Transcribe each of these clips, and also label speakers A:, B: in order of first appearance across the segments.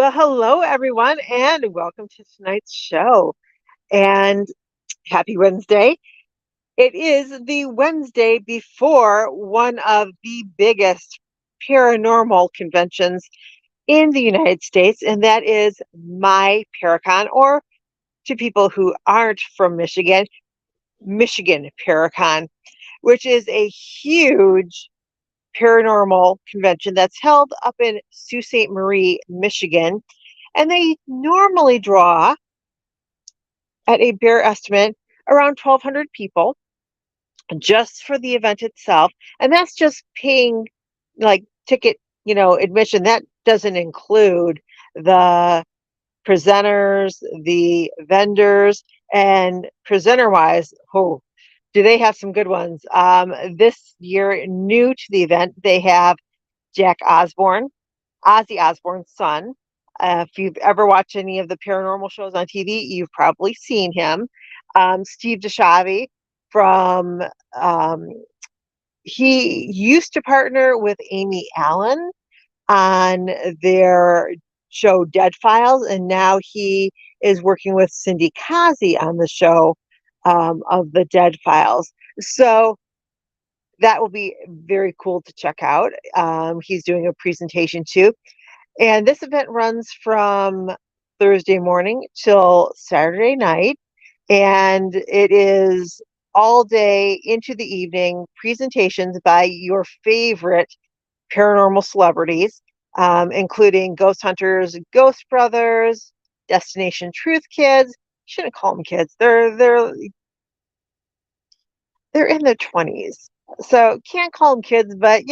A: Well, hello everyone, and welcome to tonight's show. And happy Wednesday. It is the Wednesday before one of the biggest paranormal conventions in the United States, and that is my Paracon, or to people who aren't from Michigan, Michigan Paracon, which is a huge paranormal convention that's held up in Sault Ste. Marie, Michigan. And they normally draw, at a bare estimate, around 1,200 people just for the event itself. And that's just paying like ticket, admission. That doesn't include the presenters, the vendors, and presenter wise, oh, do they have some good ones? This year, new to the event, they have Jack Osborne, Ozzy Osbourne's son. If you've ever watched any of the paranormal shows on TV, you've probably seen him. Steve DeShavi from, um, he used to partner with Amy Allen on their show Dead Files, and now he is working with Cindy Kazi on the show of the Dead Files. So that will be very cool to check out. He's doing a presentation too. And this event runs from Thursday morning till Saturday night. And it is all day into the evening presentations by your favorite paranormal celebrities, including Ghost Hunters, Ghost Brothers, Destination Truth Kids. Shouldn't call them kids. They're in their 20s. So can't call them kids, but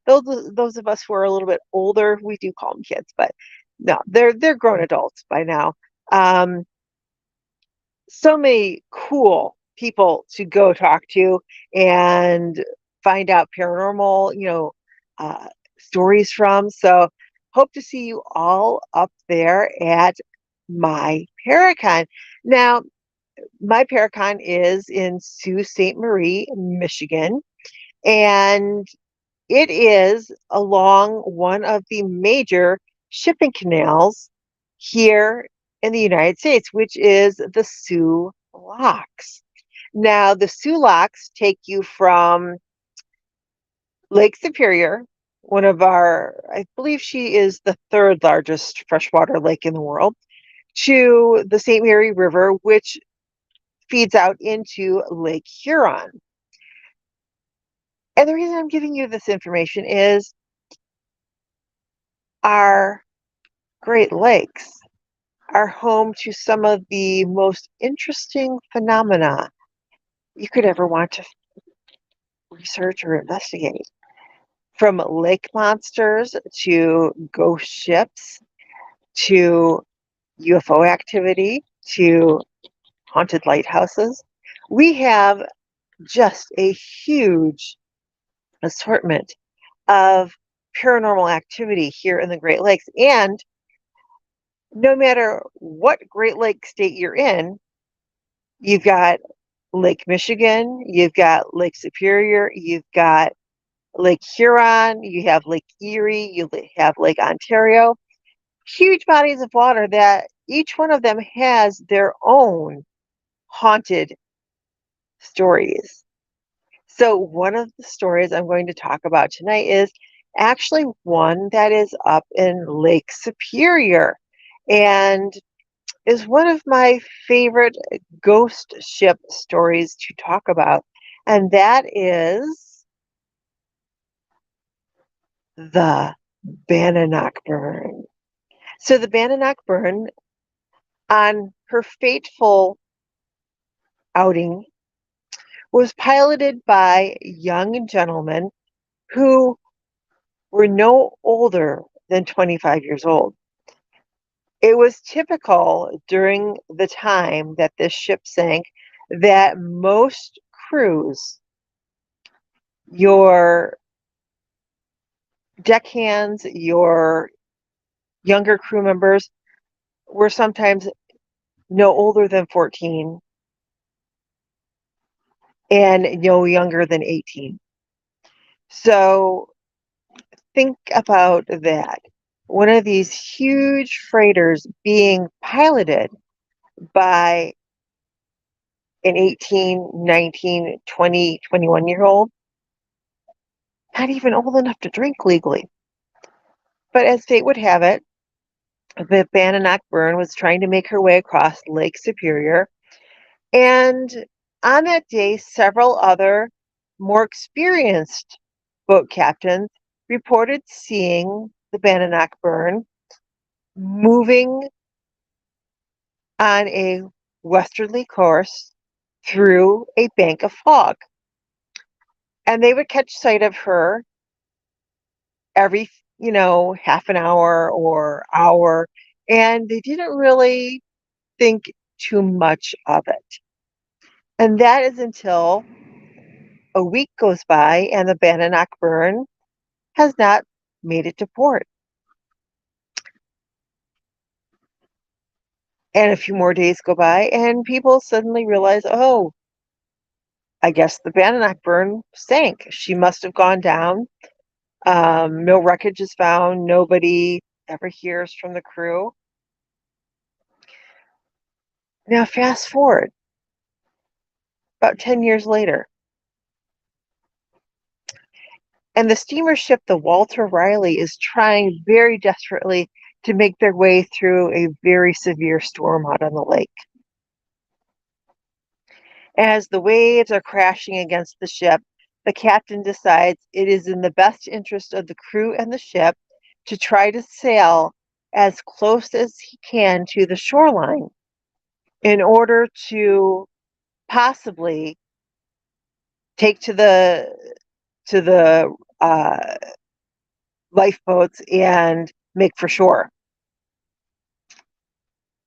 A: those of us who are a little bit older, we do call them kids, but no, they're grown adults by now. Um, so many cool people to go talk to and find out paranormal, stories from. So hope to see you all up there at my Paracon. Now, my Paracon is in Sault Ste. Marie, Michigan, and it is along one of the major shipping canals here in the United States, which is the Soo Locks. Now, the Soo Locks take you from Lake Superior, I believe she is the third largest freshwater lake in the world, to the St. Mary River, which feeds out into Lake Huron. And the reason I'm giving you this information is our Great Lakes are home to some of the most interesting phenomena you could ever want to research or investigate. From lake monsters to ghost ships to UFO activity to haunted lighthouses. We have just a huge assortment of paranormal activity here in the Great Lakes. And no matter what Great Lake state you're in, you've got Lake Michigan, you've got Lake Superior, you've got Lake Huron, you have Lake Erie, you have Lake Ontario. Huge bodies of water that each one of them has their own haunted stories. So one of the stories I'm going to talk about tonight is actually one that is up in Lake Superior and is one of my favorite ghost ship stories to talk about. And that is the Bannock Burn. So the Bannock Burn, on her fateful outing, was piloted by young gentlemen who were no older than 25 years old. It was typical during the time that this ship sank that most crews, your deckhands, your younger crew members, were sometimes no older than 14 and no younger than 18. So think about that. one of these huge freighters being piloted by an 18, 19, 20, 21-year old, not even old enough to drink legally. But as fate would have it, the Bananock Burn was trying to make her way across Lake Superior. And on that day, several other more experienced boat captains reported seeing the Bananock Burn moving on a westerly course through a bank of fog. And they would catch sight of her every, half an hour or hour, and they didn't really think too much of it. And that is until a week goes by and the Bananock Burn has not made it to port. And a few more days go by, and people suddenly realize, oh, I guess the Bananock Burn sank. She must have gone down. No wreckage is found. Nobody ever hears from the crew. Now, fast forward about 10 years later, and the steamer ship, the Walter Riley, is trying very desperately to make their way through a very severe storm out on the lake. As the waves are crashing against the ship, the captain decides it is in the best interest of the crew and the ship to try to sail as close as he can to the shoreline in order to possibly take to the lifeboats and make for shore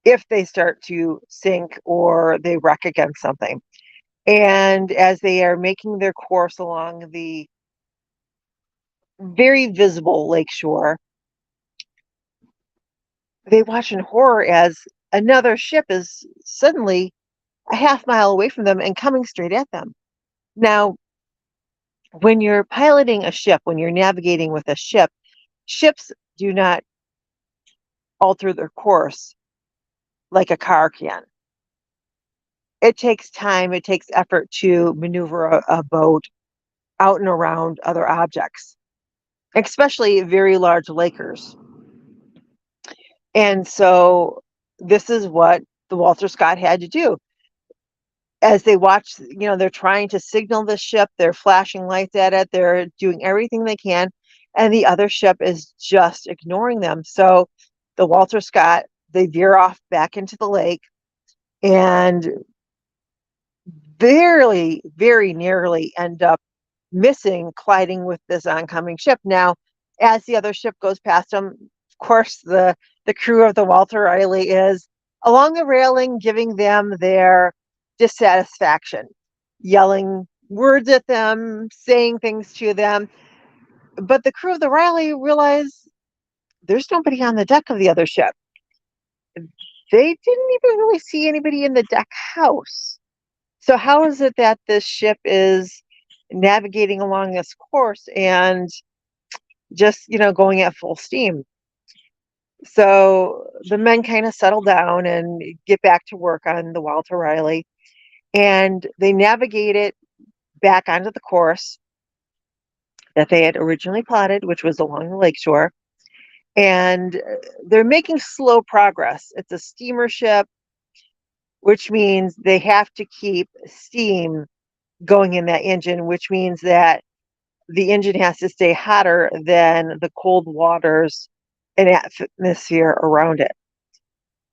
A: if they start to sink or they wreck against something. And as they are making their course along the very visible lakeshore, they watch in horror as another ship is suddenly a half mile away from them and coming straight at them. Now, when you're piloting a ship, when you're navigating with a ship, ships do not alter their course like a car can. It takes time, it takes effort to maneuver a boat out and around other objects, especially very large lakers. And so this is what the Walter Scott had to do. As they watch, they're trying to signal the ship, they're flashing lights at it, they're doing everything they can, and the other ship is just ignoring them. So the Walter Scott, they veer off back into the lake and very nearly end up missing colliding with this oncoming ship. Now, as the other ship goes past them, of course, the crew of the Walter Riley is along the railing giving them their dissatisfaction, yelling words at them, saying things to them. But the crew of the Riley realize there's nobody on the deck of the other ship. They didn't even really see anybody in the deck house. So how is it that this ship is navigating along this course and just, going at full steam? So the men kind of settle down and get back to work on the Walter Riley, and they navigate it back onto the course that they had originally plotted, which was along the lakeshore. And they're making slow progress. It's a steamer ship, which means they have to keep steam going in that engine, which means that the engine has to stay hotter than the cold waters and atmosphere around it.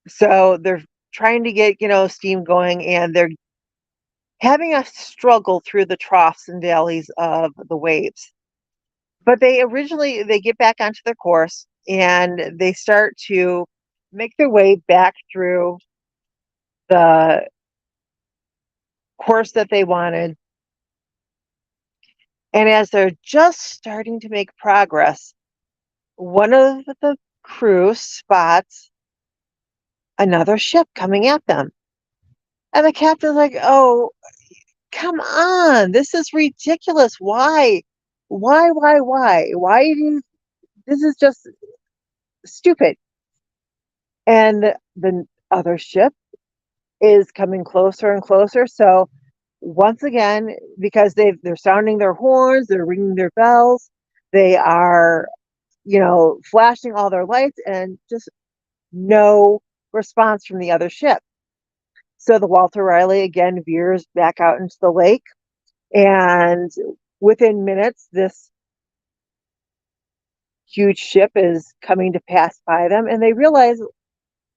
A: So they're trying to get, steam going, and they're having a struggle through the troughs and valleys of the waves. But they get back onto their course and they start to make their way back through the course that they wanted. And as they're just starting to make progress, one of the crew spots another ship coming at them. And the captain's like, oh, come on, this is ridiculous. Why? Why? This is just stupid. And the other ship is coming closer and closer. So once again, because they're sounding their horns, they're ringing their bells, they are, flashing all their lights, and just no response from the other ship. So the Walter Riley again veers back out into the lake, and within minutes, this huge ship is coming to pass by them, and they realize,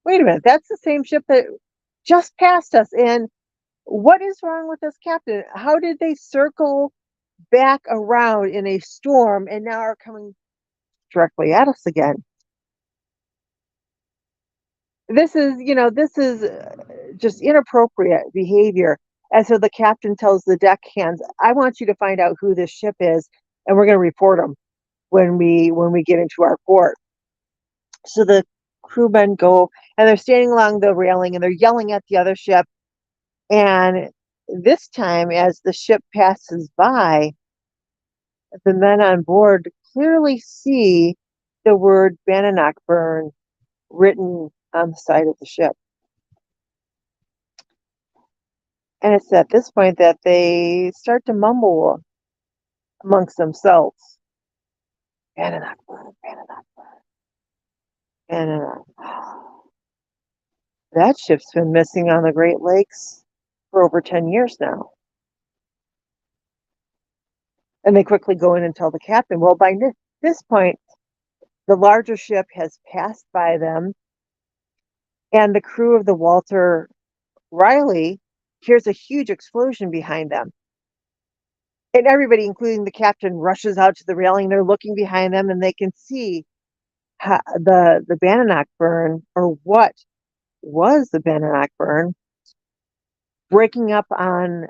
A: wait a minute, that's the same ship that just passed us. And what is wrong with this captain? How did they circle back around in a storm and now are coming directly at us again? This is just inappropriate behavior. And so the captain tells the deckhands, I want you to find out who this ship is, and we're going to report them when we get into our port. So the crewmen go, and they're standing along the railing, and they're yelling at the other ship. And this time, as the ship passes by, the men on board clearly see the word Bannockburn written on the side of the ship. And it's at this point that they start to mumble amongst themselves. Bannockburn, Bannockburn, Bannock. That ship's been missing on the Great Lakes for over 10 years now. And they quickly go in and tell the captain. Well, by this point, the larger ship has passed by them, and the crew of the Walter Riley hears a huge explosion behind them. And everybody, including the captain, rushes out to the railing. They're looking behind them, and they can see the Bannockburn, or what was the Bannockburn, breaking up on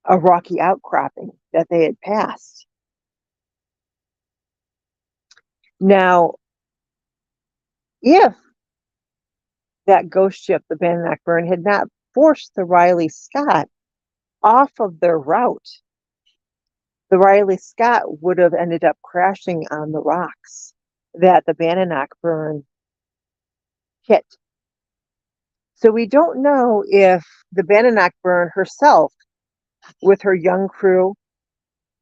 A: a rocky outcropping that they had passed. Now, if that ghost ship, the Bannockburn, had not forced the Riley Scott off of their route, the Riley Scott would have ended up crashing on the rocks that the Bannockburn hit. So we don't know if the Bannockburn herself, with her young crew,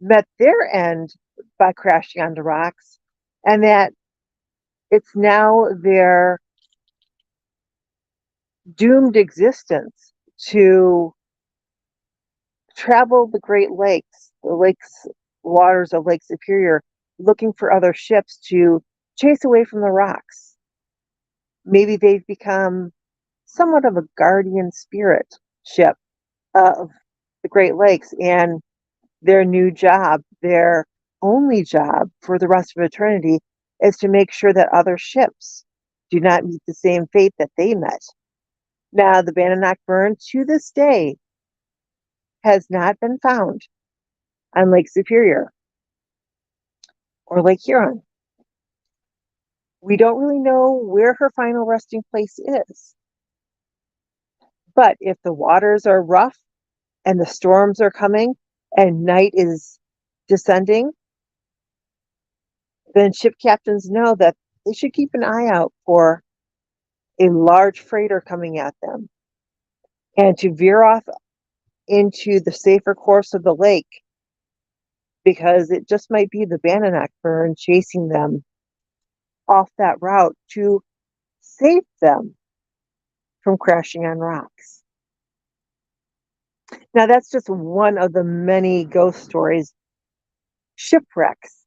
A: met their end by crashing onto rocks, and that it's now their doomed existence to travel the Great Lakes, the lakes waters of Lake Superior, looking for other ships to chase away from the rocks. Maybe they've become somewhat of a guardian spirit ship of the Great Lakes, and their new job, their only job for the rest of eternity, is to make sure that other ships do not meet the same fate that they met. Now, the Bannockburn, to this day, has not been found on Lake Superior or Lake Huron. We don't really know where her final resting place is. But if the waters are rough and the storms are coming and night is descending, then ship captains know that they should keep an eye out for a large freighter coming at them, and to veer off into the safer course of the lake, because it just might be the Bannockburn chasing them off that route to save them from crashing on rocks. Now, that's just one of the many ghost stories, shipwrecks,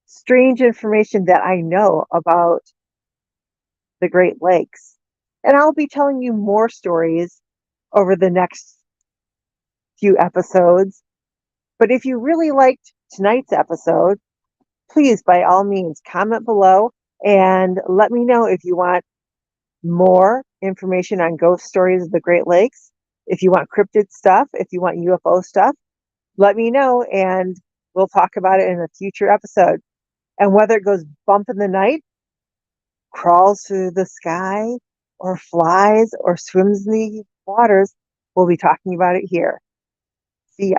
A: strange information that I know about the Great Lakes. And I'll be telling you more stories over the next few episodes. But if you really liked tonight's episode, please, by all means, comment below and let me know if you want more information on ghost stories of the Great Lakes. If you want cryptid stuff, if you want UFO stuff, let me know, and we'll talk about it in a future episode. And whether it goes bump in the night, crawls through the sky, or flies, or swims in the waters, we'll be talking about it here. See ya.